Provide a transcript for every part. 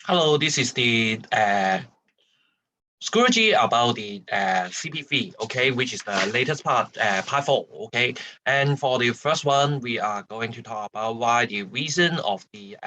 Hello, this is the schoology about the CP3, okay, which is the latest part 4, okay. And for the first one, we are going to talk about why the reason of the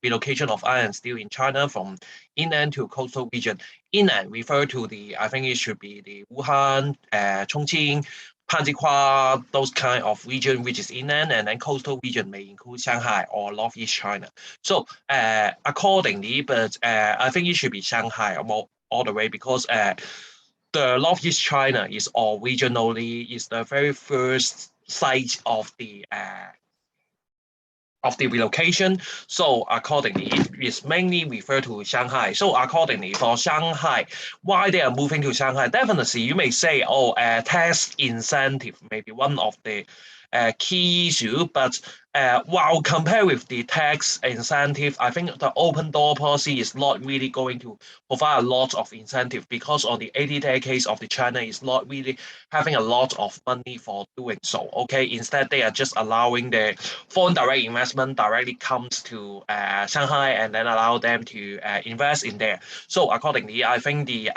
relocation of iron and steel in China from inland to coastal region. Inland refer to the, I think it should be the Wuhan, Chongqing, Panjikwa, those kind of region which is inland, and then coastal region may include Shanghai or Northeast China. So accordingly, but I think it should be Shanghai or more all the way because the Northeast China is originally is the very first site of the relocation. So accordingly, it is mainly referred to Shanghai. So accordingly, for Shanghai, why they are moving to Shanghai? Definitely, you may say, oh, tax incentive may be one of the key issue, but while compared with the tax incentive, I think the open door policy is not really going to provide a lot of incentive because on the 80 decades of the China is not really having a lot of money for doing so. Okay, instead they are just allowing the foreign direct investment directly comes to Shanghai and then allow them to invest in there. So accordingly, I think the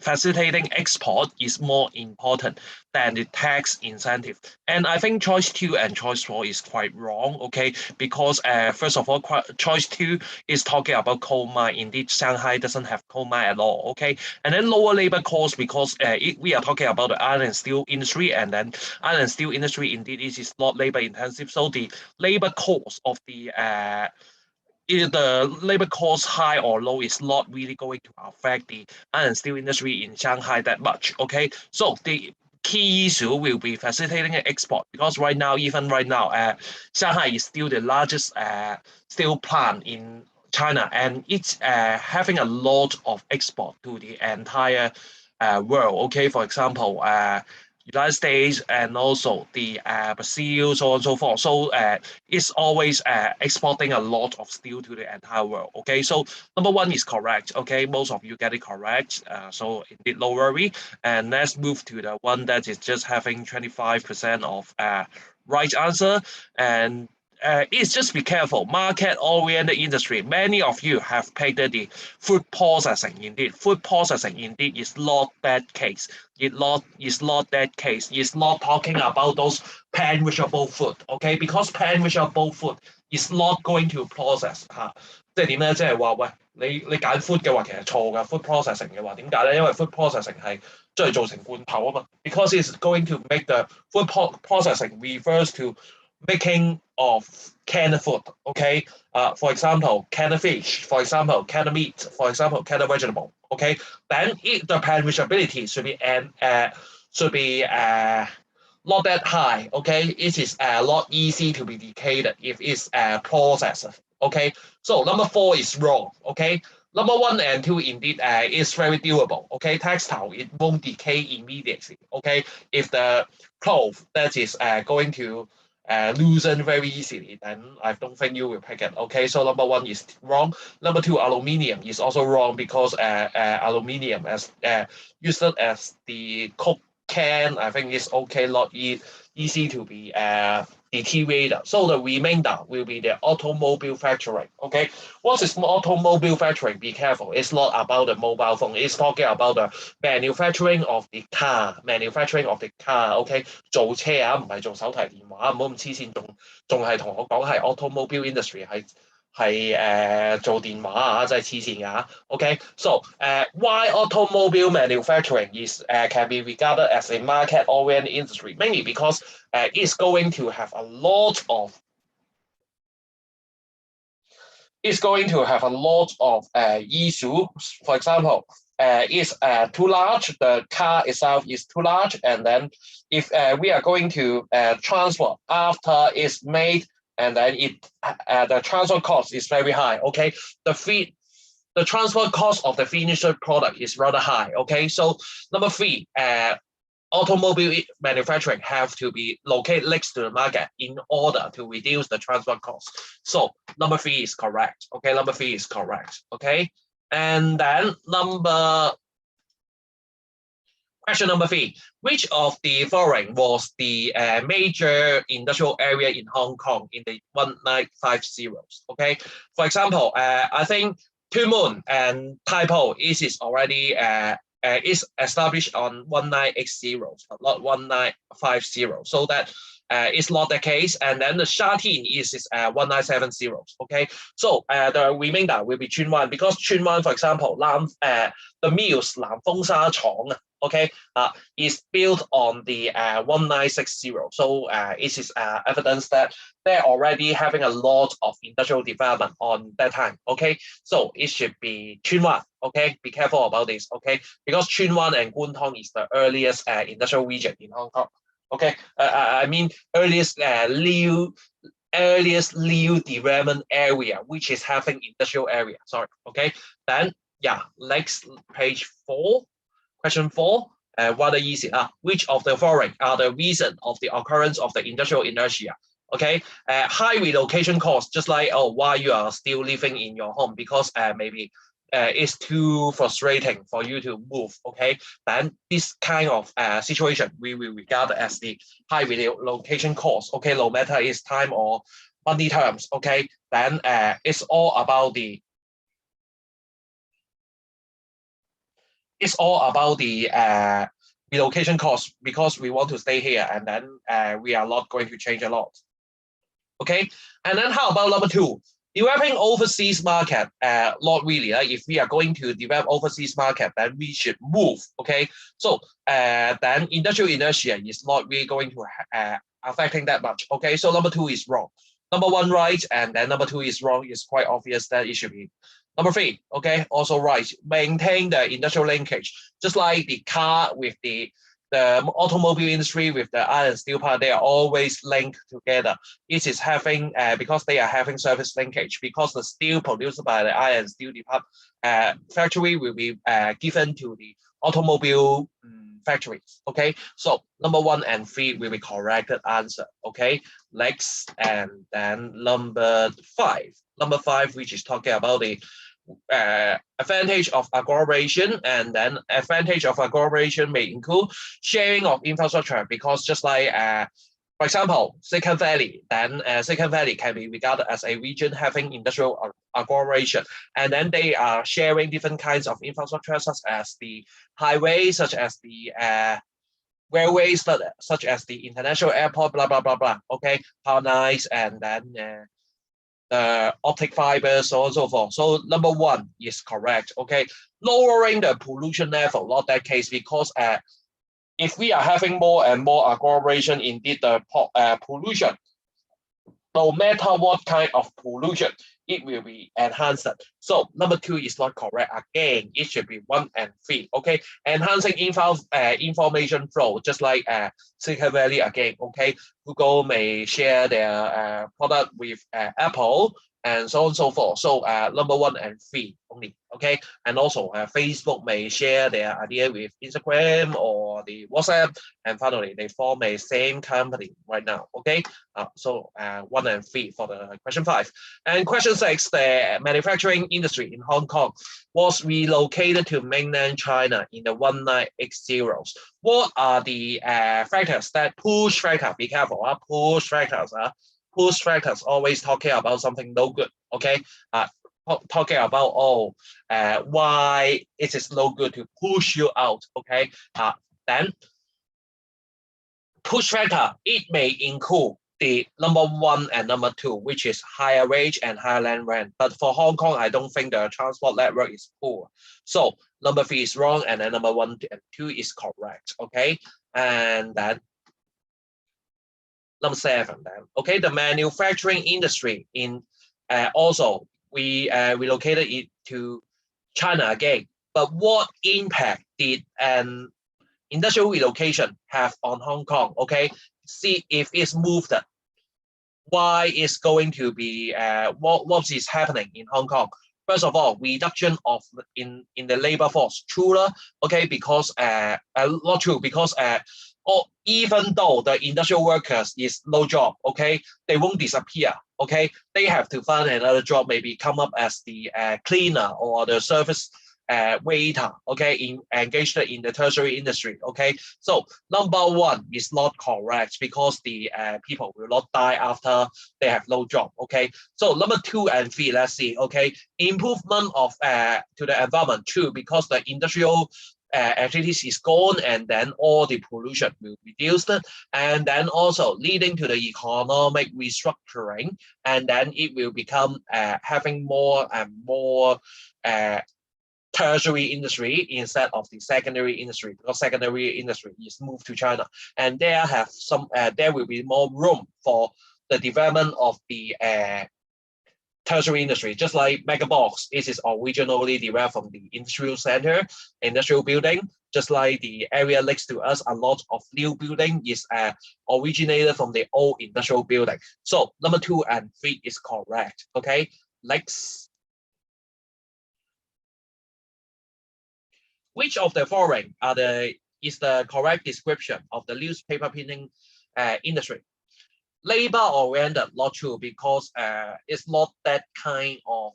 facilitating export is more important than the tax incentive. And I think choice 2 and choice 4 is quite wrong, okay? Because first of all, choice 2 is talking about coal mine. Indeed, Shanghai doesn't have coal mine at all, okay? And then lower labor cost because we are talking about the iron and steel industry, and then iron and steel industry indeed is not labor intensive. So the labor cost of the labor cost high or low is not really going to affect the iron and steel industry in Shanghai that much. Okay, so the key issue will be facilitating export because even right now, Shanghai is still the largest steel plant in China, and it's having a lot of export to the entire world. Okay, for example, United States and also the Brazil, so on and so forth. So it's always exporting a lot of steel to the entire world. Okay, so number one is correct. Okay, most of you get it correct. So indeed, no worry. And let's move to the one that is just having 25% of right answer. And it's just be careful. Market-oriented industry. Many of you have picked the food processing. Indeed, food processing indeed is not that case. Is not that case. It's not talking about those perishable food. Okay, because perishable food is not going to process 嚇。即係點咧？即係話喂，你揀 food 嘅話，其實錯㗎。food processing 嘅話點解咧？因為 food processing 係將佢做成罐頭啊嘛。Because it's going to make the food processing refers to making of canned food, okay? For example, canned fish, for example, canned meat, for example, canned vegetable, okay? Then the perishability should be not that high, okay? It is not easy to be decayed if it's processed, okay? So number 4 is wrong, okay? Number 1 and 2 indeed is very durable, okay? Textile, it won't decay immediately, okay? If the cloth that is going to loosen very easily, then I don't think you will pick it. Okay, so number 1 is wrong. Number 2, aluminium is also wrong because aluminium as used as the Coke can, I think it's okay, not easy to be deteriorated. So the remainder will be the automobile factory. Okay, what is automobile factory? Be careful. It's not about the mobile phone. It's talking about the manufacturing of the car. Manufacturing of the car. Okay，做車啊，唔係做手提電話，唔好咁黐線，仲係同我講係 automobile industry 係做電話啊，真係黐線㗎。Okay, so why automobile manufacturing is can be regarded as a market-oriented industry? Mainly because it's going to have a lot of issues. For example, is too large. The car itself is too large, and then if we are going to transport after it's made, and then the transport cost is very high. Okay, the transport cost of the finished product is rather high. Okay, so number 3, automobile manufacturing have to be located next to the market in order to reduce the transport cost. So number 3 is correct. Okay, number 3 is correct. Okay, and then question number 3. Which of the following was the major industrial area in Hong Kong in the 1950s? Okay, for example, I think Moon and Typo is already is established on 1980, but not 1950. So that is not the case. And then the Shatin is 1970. Okay, so the remainder will be Chunwan because Chunwan, for example, the mills Nanfeng Chong, okay, is built on the 1960. So it is evidence that they're already having a lot of industrial development on that time. Okay, so it should be Chunwan. Okay, be careful about this. Okay, because Chunwan and Guntong is the earliest industrial region in Hong Kong. Okay, I mean earliest new development area, which is having industrial area. Sorry. Okay, then yeah, next page 4, question 4. Rather easy. Which of the following are the reason of the occurrence of the industrial inertia? Okay, high relocation costs, just like why you are still living in your home because maybe it's too frustrating for you to move. Okay, then this kind of situation we will regard as the high relocation cost. Okay, no matter it's time or money terms. Okay, then it's all about the relocation cost because we want to stay here and then we are not going to change a lot. Okay, and then how about number 2? Developing overseas market, not really. If we are going to develop overseas market, then we should move. Okay, so then industrial inertia is not really going to affecting that much. Okay, so number 2 is wrong. Number 1 right, and then number 2 is wrong. It's quite obvious that it should be number 3. Okay, also right. Maintain the industrial linkage, just like the car with the automobile industry with the iron and steel part, they are always linked together. It is having because they are having service linkage because the steel produced by the iron and steel factory will be given to the automobile factories. Okay, so number 1 and 3 will be corrected answer. Okay, next, and then number 5. Number 5, which is talking about the advantage of agglomeration, and then advantage of agglomeration may include sharing of infrastructure because just like for example Silicon Valley, then Silicon Valley can be regarded as a region having industrial agglomeration, and then they are sharing different kinds of infrastructure such as the highways, such as the railways, such as the international airport, blah blah blah blah. Okay, how nice, and then the optic fibers, so on and so forth. So number 1 is correct. Okay, lowering the pollution level, not that case because if we are having more and more agglomeration, indeed the pollution, no matter what kind of pollution, it will be enhanced. So number 2 is not correct. Again, it should be 1 and 3. Okay, enhancing information flow, just like Silicon Valley again. Okay, Google may share their product with Apple and so on and so forth. So number 1 and 3 only. Okay, and also Facebook may share their idea with Instagram or the WhatsApp, and finally they form a same company right now. Okay, so 1 and 3 for the question 5. And question 6, the manufacturing industry in Hong Kong was relocated to mainland China in the 1980s. What are the factors that push factor? Be careful, push factors. Push factors always talking about something no good. Okay, talking about why it is no good to push you out. Okay, then push factor, it may include the number 1 and number 2, which is higher wage and higher land rent. But for Hong Kong, I don't think the transport network is poor. So number 3 is wrong, and then number 1 and 2 is correct. Okay, and then number 7 then. Okay, the manufacturing industry in also we relocated it to China again. But what impact did an industrial relocation have on Hong Kong? Okay, see if it's moved. Why is going to be what is happening in Hong Kong? First of all, reduction of in the labor force. True, okay, because not true because even though the industrial workers is no job, okay, they won't disappear. Okay, they have to find another job, maybe come up as the cleaner or the service waiter, okay, engaged in the tertiary industry, okay. So number one is not correct because the people will not die after they have no job, okay. So number 2 and 3, let's see, okay. Improvement of to the environment, true, because the industrial activities is gone, and then all the pollution will be reduced, and then also leading to the economic restructuring, and then it will become having more and more tertiary industry instead of the secondary industry, because secondary industry is moved to China, and there will be more room for the development of the tertiary industry, just like Megabox. This is originally derived from the industrial center, industrial building. Just like the area next to us, a lot of new building is originated from the old industrial building. So number 2 and 3 is correct. Okay, next. Which of the following is the correct description of the newspaper printing industry? Labor-oriented, not true, because it's not that kind of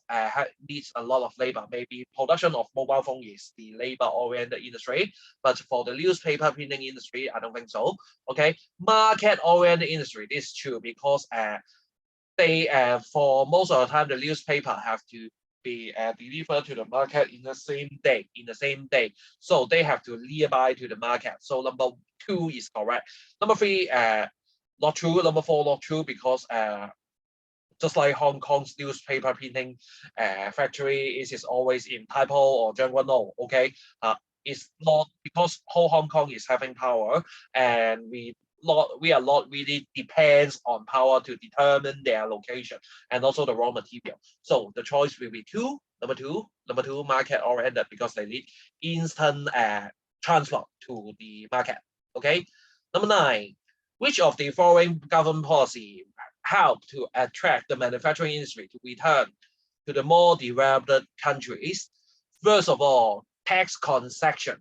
needs a lot of labor. Maybe production of mobile phone is the labor-oriented industry, but for the newspaper printing industry, I don't think so. Okay, market-oriented industry, this is true, because they for most of the time the newspaper have to be delivered to the market in the same day. So they have to nearby to the market. So number 2 is correct. Number 3, not true. Number 4, not true, because just like Hong Kong's newspaper printing factory is always in Tai Po or Zhangguanou, okay? It's not, because whole Hong Kong is having power, and we are not really depends on power to determine their location and also the raw material. So the choice will be number two, market oriented, because they need instant transfer to the market. Okay. Number 9, which of the following government policy help to attract the manufacturing industry to return to the more developed countries? First of all, tax concession,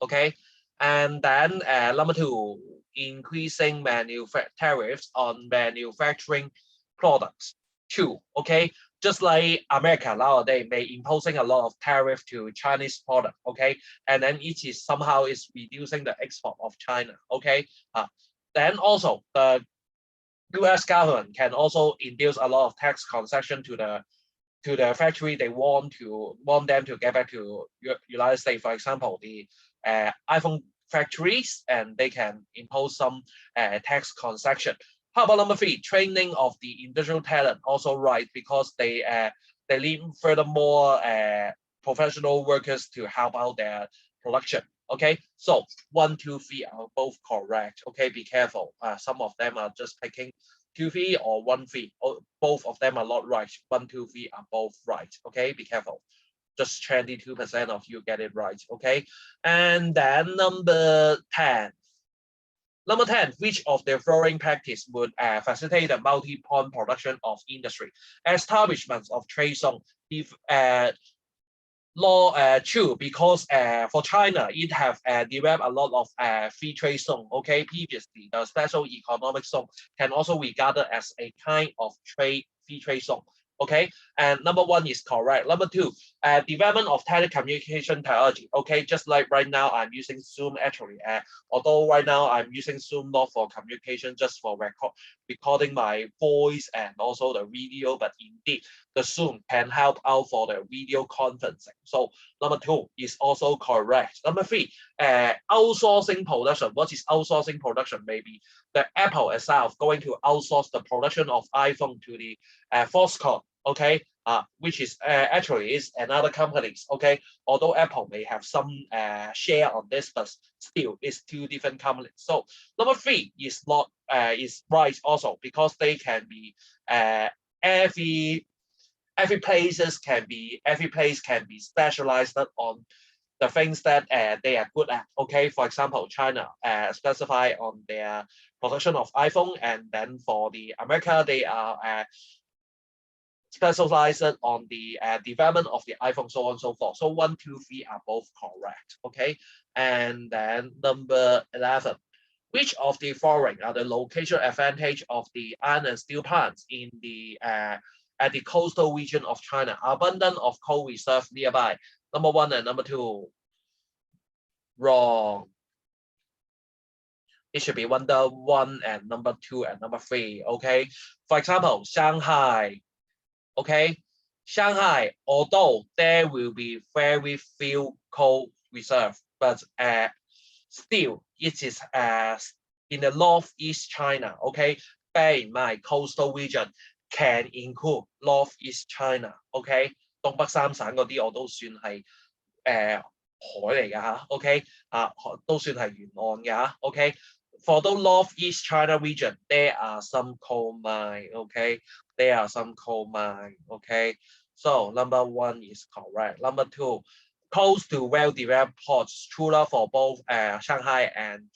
okay? And then number 2, increasing tariffs on manufacturing products. 2, okay? Just like America nowadays, they imposing a lot of tariff to Chinese product, okay? And then it is somehow is reducing the export of China, okay? Then also the U.S. government can also induce a lot of tax concession to the factory. They want them to get back to United States, for example, the iPhone factories, and they can impose some tax concession. How about number 3, training of the industrial talent? Also right, because they need furthermore professional workers to help out their production. Okay, so 1, 2, 3 are both correct. Okay, be careful. Some of them are just picking 2, 3 or 1, 3. Both of them are not right. 1, 2, 3 are both right. Okay, be careful. Just 22% of you get it right. Okay, and then number 10. Number 10, which of the following practice would facilitate the multi-point production of industry? Establishments of trade zone. If law true, because for China, it have developed a lot of free trade zone. Okay, previously the special economic zone can also be regarded as a kind of free trade zone. Okay, and number 1 is correct. Number 2, development of telecommunication technology. Okay, just like right now I'm using Zoom actually. Although right now I'm using Zoom not for communication, just for recording my voice and also the video, but indeed the Zoom can help out for the video conferencing. So number 2 is also correct. Number 3, outsourcing production. What is outsourcing production? Maybe the Apple itself going to outsource the production of iPhone to the Foxconn, okay, which is actually is another companies, okay. Although Apple may have some share on this, but still it's 2 different companies. So number 3 is not is right also, because they can be every place can be specialized on the things that they are good at. Okay, for example, China specify on their production of iPhone, and then for the America they are specialized on the development of the iPhone, so on and so forth. So 1, 2, 3 are both correct. Okay, and then number 11. Which of the following are the location advantage of the iron and steel plants in the at the coastal region of China. Abundance of coal reserve nearby. Number 1 and number 2. Wrong. It should be number 1 and number 2 and number 3. Okay. For example, Shanghai. Okay. Shanghai, although there will be very few coal reserve, but still it is in the northeast China. Okay. Bear in mind, coastal region can include northeast China. Okay. 東北三省嗰啲我都算係海嚟㗎嚇 ，OK 都算係沿岸㗎嚇 ，OK。For the northeast China region, there are some coal mine, okay? There are some coal mine, okay? So number 1 is correct. Number 2, close to well-developed ports, truer for both Shanghai and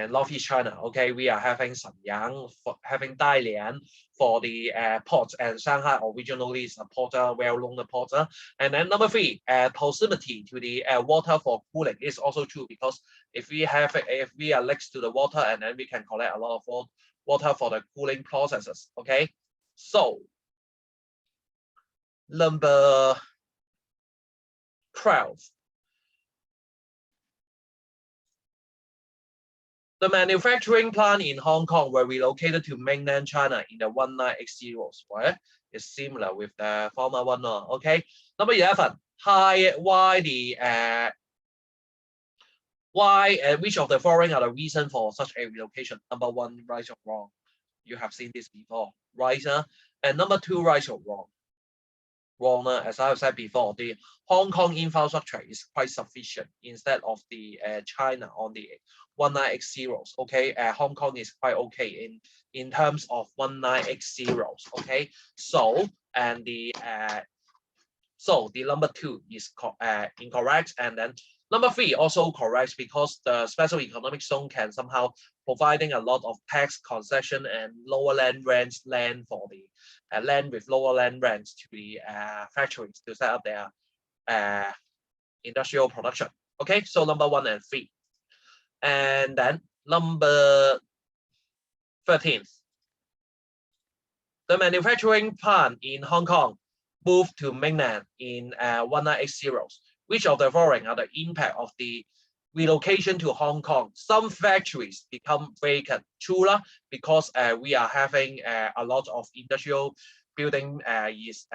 northeast China. Okay, we are having Shenyang, having Dalian for the ports, and Shanghai originally is a porter, well-known porter. And then number 3, proximity to the water for cooling is also true, because if we are next to the water, and then we can collect a lot of water for the cooling processes. Okay, so number 12. The manufacturing plant in Hong Kong were relocated to mainland China in the 1980s, where it's similar with the former one. Okay. Number 11. Which of the following are the reason for such a relocation? Number 1, right or wrong? You have seen this before, right? And number 2, right or wrong? Wrong. As I have said before, the Hong Kong infrastructure is quite sufficient instead of the China on the 1980s. Okay, Hong Kong is quite okay in terms of 1980s. Okay, so and the number 2 is incorrect, and then number 3 also correct, because the special economic zone can somehow providing a lot of tax concession and lower land rents, land for the land with lower land rents to the factories to set up their industrial production. Okay, so number 1 and 3. And then number 13. The manufacturing plant in Hong Kong moved to mainland in 1980s. Which of the following are the impact of the relocation to Hong Kong? Some factories become vacant, truer, because we are having a lot of industrial building is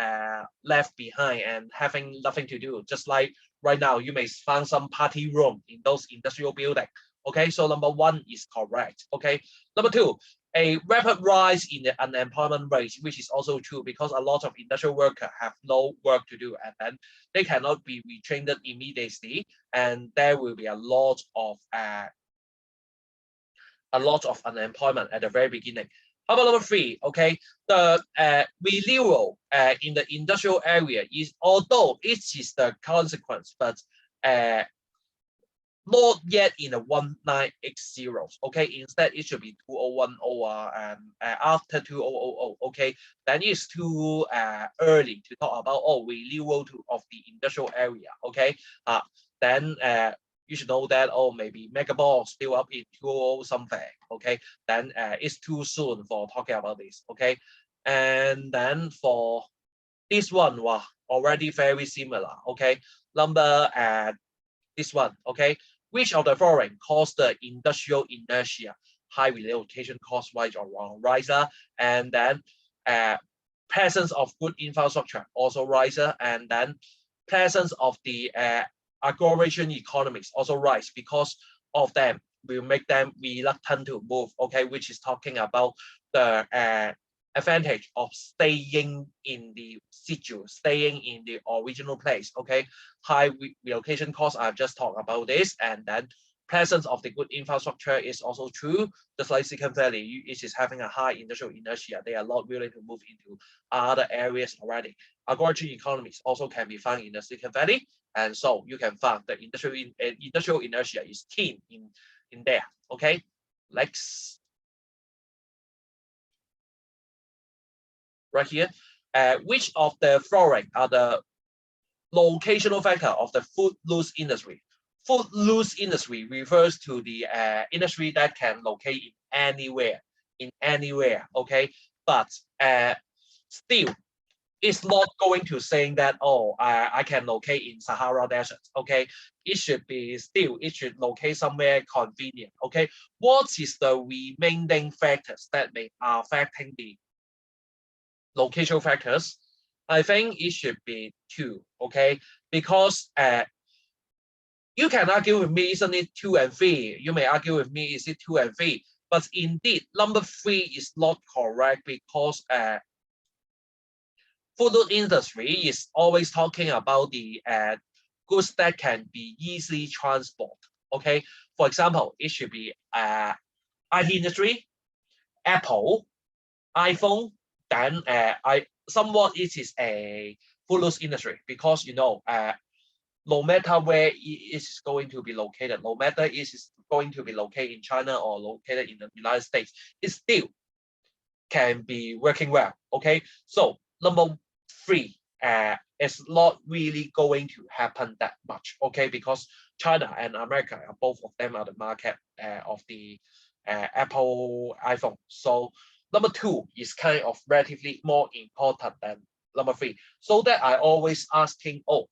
left behind and having nothing to do. Just like right now, you may find some party room in those industrial buildings. Okay, so number 1 is correct. Okay, number 2, a rapid rise in the unemployment rate, which is also true, because a lot of industrial workers have no work to do, and then they cannot be retrained immediately, and there will be a lot of unemployment at the very beginning. How about number 3? Okay, the renewal in the industrial area is, although it is the consequence, but not yet in the 1980s. Okay, instead it should be 2010 or after 2000. Okay, then it's too early to talk about renewal of the industrial area. Okay, then you should know that maybe Megaball still up in 2000 something. Okay, then it's too soon for talking about this. Okay, and then for this one, wow, already very similar. Okay, number this one. Okay. Which of the following caused the industrial inertia? High relocation cost, right or wrong? Riser, and then presence of good infrastructure, also riser, and then presence of the aggregation economies, also rise, because of them will make them reluctant to move. Okay, which is talking about the advantage of staying in the situ, staying in the original place. Okay, high relocation costs, I've just talked about this, and then presence of the good infrastructure is also true. Just like Silicon Valley, it is having a high industrial inertia. They are not willing to move into other areas already. Agricultural economies also can be found in the Silicon Valley, and so you can find the industrial inertia is keen in there. Okay, next. Right here, which of the following are the locational factor of the footloose industry? Footloose industry refers to the industry that can locate in anywhere. Okay, but still it's not going to saying that, oh, I can locate in Sahara Desert. Okay, it should be still, it should locate somewhere convenient. Okay, what is the remaining factors that may affecting the location factors? I think it should be 2. Okay, because you can argue with me, isn't it 2 and 3? You may argue with me, is it 2 and 3? But indeed, number 3 is not correct, because food industry is always talking about the goods that can be easily transported. Okay, for example, it should be IT industry, Apple, iPhone. Then somewhat it is a food industry, because you know no matter where it is going to be located, no matter it is going to be located in China or located in the United States, it still can be working well. Okay, so number 3 is not really going to happen that much. Okay, because China and America, both of them are the market of the Apple iPhone. So number 2 is kind of relatively more important than number 3. So that I always asking, oh,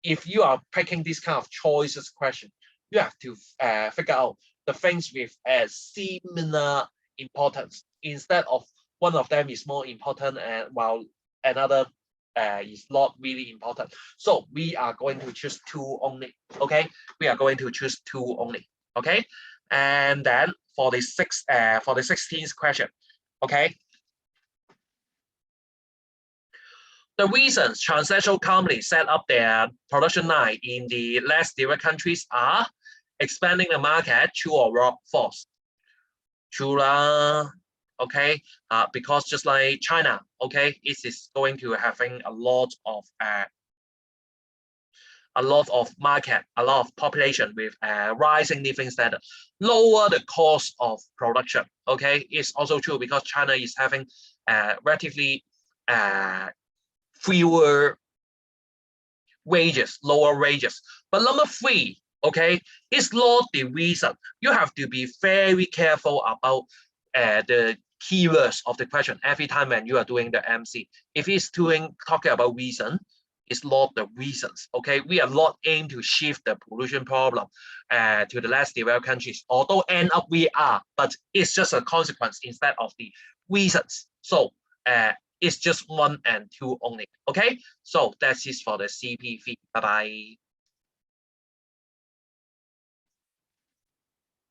if you are picking this kind of choices question, you have to figure out the things with similar importance, instead of one of them is more important and while another is not really important. So we are going to choose 2 only. Okay, we are going to choose 2 only. Okay, and then for the 16th question. Okay, the reasons transnational companies set up their production line in the less developed countries are expanding the market, true or false? True lah. Okay, because just like China, okay, it is going to having a lot of market, a lot of population with rising living standard, lower the cost of production. Okay, it's also true because China is having relatively fewer wages, lower wages. But number 3, okay, is not the reason. You have to be very careful about the keywords of the question every time when you are doing the MC. If it's talking about reason, it's not the reasons. Okay, we are not aimed to shift the pollution problem to the less developed countries, although end up we are, but it's just a consequence instead of the reasons. So it's just 1 and 2 only. Okay, so that's it for the CP3. Bye bye.